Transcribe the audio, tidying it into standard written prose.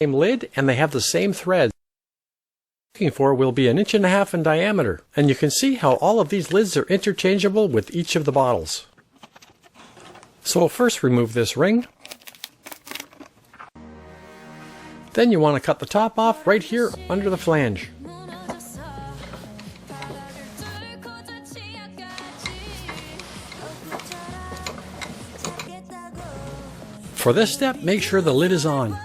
Same lid, and they have the same threads. Looking for will be 1.5 inches in diameter, and you can see how all of these lids are interchangeable with each of the bottles. So we'll first remove this ring. Then you want to cut the top off right here under the flange. For this step, make sure the lid is on.